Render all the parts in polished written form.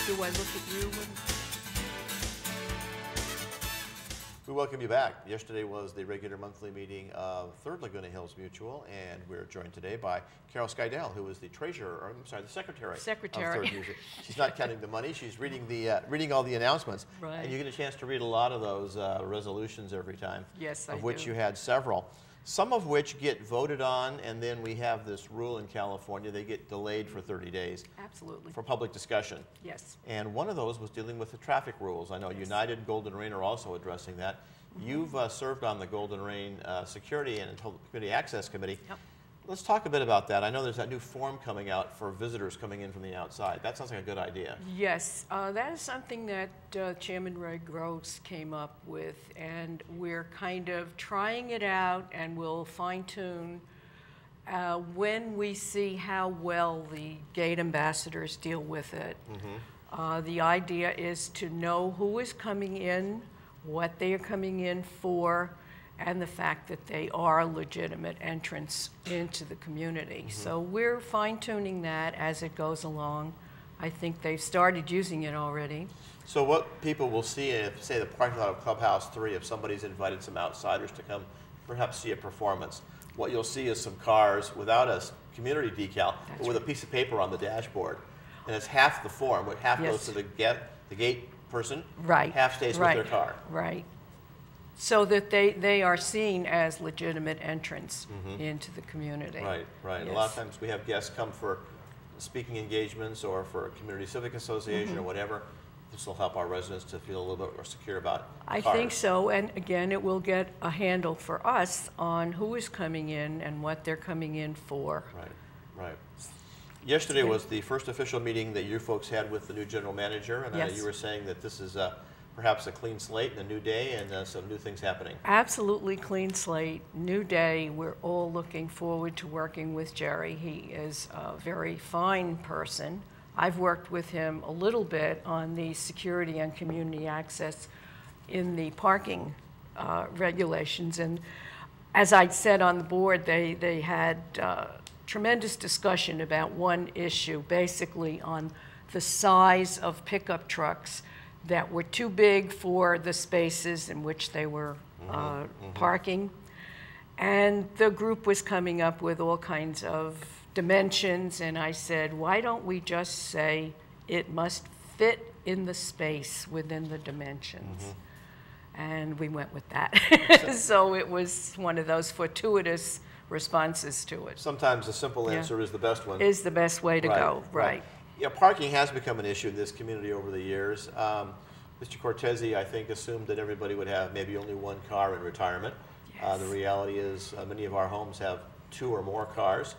do I look at you? We welcome you back. Yesterday was the regular monthly meeting of 3rd Laguna Hills Mutual, and we're joined today by Carol Skydell, who is the treasurer, or I'm sorry, the secretary of 3rd Mutual. She's not counting the money, she's reading reading all the announcements. Right. And you get a chance to read a lot of those resolutions every time. Yes, of which you had several. Some of which get voted on, and then we have this rule in California, they get delayed for 30 days. Absolutely. For public discussion. Yes. And one of those was dealing with the traffic rules. I know Yes. United, Golden Rain are also addressing that. You've served on the Golden Rain Security and Community Access Committee. Yep. Let's talk a bit about that. I know there's that new form coming out for visitors coming in from the outside. That sounds like a good idea. Yes, that is something that Chairman Ray Gross came up with, and we're kind of trying it out, and we'll fine-tune when we see how well the gate ambassadors deal with it. The idea is to know who is coming in, what they are coming in for, and the fact that they are legitimate entrants into the community. So we're fine-tuning that as it goes along. I think they've started using it already. So what people will see if, say, the parking lot of Clubhouse 3, if somebody's invited some outsiders to come perhaps see a performance, what you'll see is some cars without a community decal, but with a piece of paper on the dashboard. And it's half the form, but half goes to the gate person, half stays with their car. Right. So that they are seen as legitimate entrants into the community. Right, right. Yes. A lot of times we have guests come for speaking engagements or for a community civic association or whatever. This will help our residents to feel a little bit more secure about cars. I think so, and again, it will get a handle for us on who is coming in and what they're coming in for. Right, right. Yesterday was the first official meeting that you folks had with the new general manager, and you were saying that this is perhaps a clean slate and a new day and some new things happening. Absolutely clean slate, new day. We're all looking forward to working with Jerry. He is a very fine person. I've worked with him a little bit on the security and community access in the parking regulations. And as I said on the board, they had tremendous discussion about one issue, basically on the size of pickup trucks that were too big for the spaces in which they were parking. And the group was coming up with all kinds of dimensions, and I said, why don't we just say it must fit in the space within the dimensions? And we went with that. So it was one of those fortuitous responses to it. Sometimes the simple answer is the best one. Is the best way to go, right. Yeah, parking has become an issue in this community over the years. Mr. Cortese, I think, assumed that everybody would have maybe only one car in retirement. The reality is many of our homes have 2 or more cars,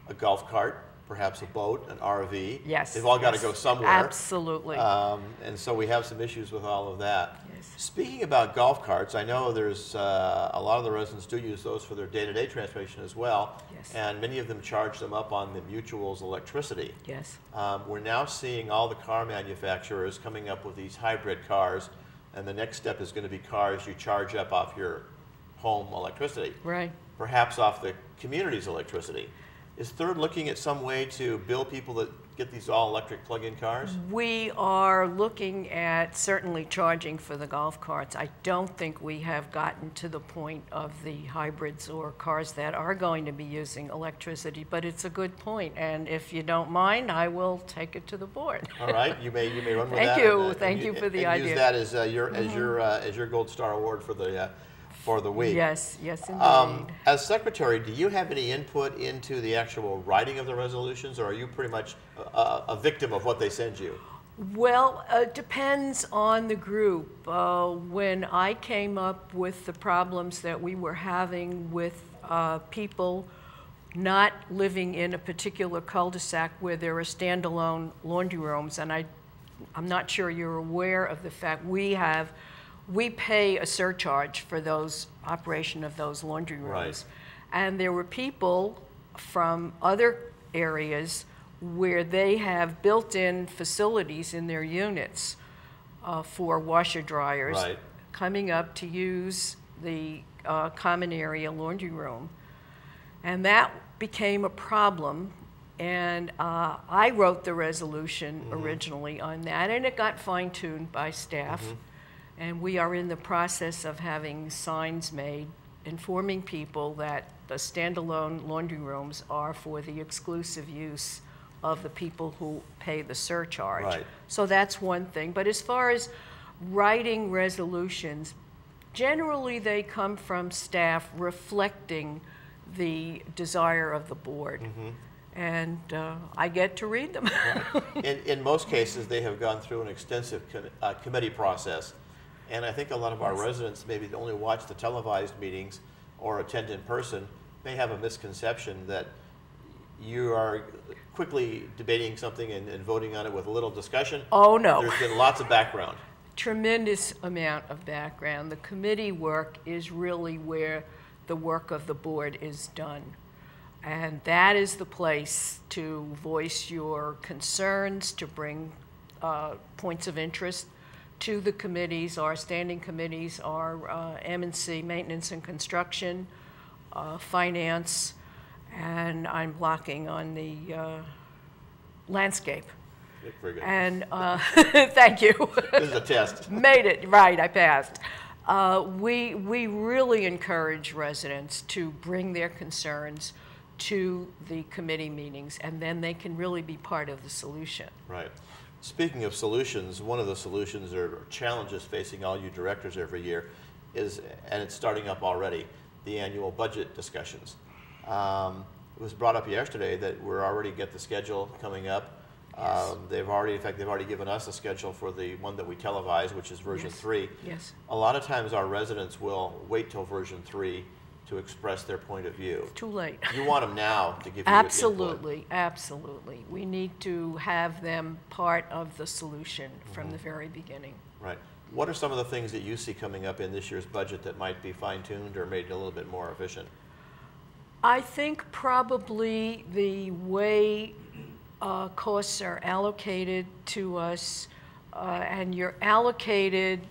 a golf cart, perhaps a boat, an RV. Yes. They've all got to go somewhere. Absolutely. And so we have some issues with all of that. Yes. Speaking about golf carts, I know there's a lot of the residents do use those for their day-to-day transportation as well. Yes. And many of them charge them up on the mutual's electricity. Yes. We're now seeing all the car manufacturers coming up with these hybrid cars, and the next step is going to be cars you charge up off your home electricity. Right. Perhaps off the community's electricity. Is 3rd looking at some way to bill people that get these all-electric plug-in cars? We are looking at certainly charging for the golf carts. I don't think we have gotten to the point of the hybrids or cars that are going to be using electricity, but it's a good point, and if you don't mind, I will take it to the board. All right, you may run with that. Thank you, thank you for the idea. Use that as your Gold Star Award for the week. Yes, yes, indeed. As secretary, do you have any input into the actual writing of the resolutions, or are you pretty much a victim of what they send you? Well, it depends on the group. When I came up with the problems that we were having with people not living in a particular cul-de-sac where there are standalone laundry rooms, and I'm not sure you're aware of the fact we pay a surcharge for those operation of those laundry rooms. Right. And there were people from other areas where they have built-in facilities in their units for washer dryers coming up to use the common area laundry room. And that became a problem And I wrote the resolution originally on that, and it got fine-tuned by staff. And we are in the process of having signs made informing people that the standalone laundry rooms are for the exclusive use of the people who pay the surcharge. Right. So that's one thing. But as far as writing resolutions, generally they come from staff reflecting the desire of the board. And I get to read them. In most cases, they have gone through an extensive committee process. And I think a lot of our residents, maybe that only watch the televised meetings or attend in person, may have a misconception that you are quickly debating something and voting on it with a little discussion. Oh, no. There's been lots of background. Tremendous amount of background. The committee work is really where the work of the board is done. And that is the place to voice your concerns, to bring points of interest to the committees. Our standing committees are M&C, Maintenance and Construction, Finance, and I'm blocking on the Landscape. Very good. And thank you. This is a test. Made it, right, I passed. We really encourage residents to bring their concerns to the committee meetings, and then they can really be part of the solution. Right. Speaking of solutions, one of the solutions or challenges facing all you directors every year is, and it's starting up already, the annual budget discussions. It was brought up yesterday that we're already get the schedule coming up. Yes. They've already given us a schedule for the one that we televise, which is version 3. Yes. A lot of times our residents will wait till version 3 to express their point of view. Too late. You want them now to give you Absolutely, input. absolutely. We need to have them part of the solution from the very beginning. Right. What are some of the things that you see coming up in this year's budget that might be fine-tuned or made a little bit more efficient? I think probably the way costs are allocated to us, and you're allocated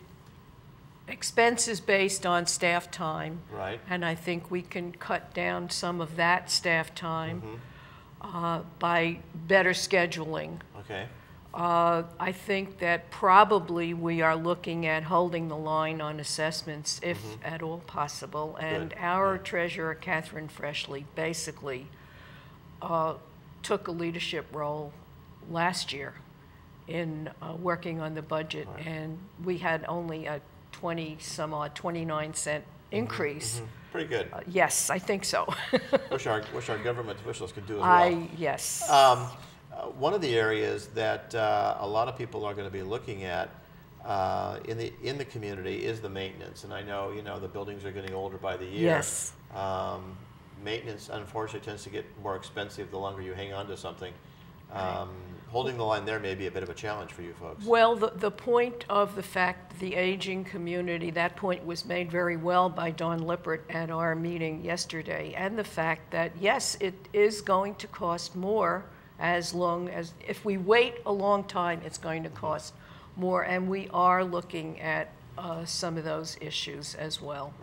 expenses based on staff time. Right. And I think we can cut down some of that staff time by better scheduling. Okay. I think that probably we are looking at holding the line on assessments if at all possible. And Good. our treasurer, Catherine Freshley, basically took a leadership role last year in working on the budget. Right. And we had only a 29-cent increase. Pretty good. Yes, I think so. Wish our government officials could do as well. Yes. One of the areas that a lot of people are going to be looking at in the community is the maintenance, and I know the buildings are getting older by the year. Yes. Maintenance, unfortunately, tends to get more expensive the longer you hang on to something. Holding the line there may be a bit of a challenge for you folks. Well, the point of the fact the aging community, that point was made very well by Dawn Lippert at our meeting yesterday, and the fact that, yes, it is going to cost more as long as, if we wait a long time, it's going to cost more, and we are looking at some of those issues as well.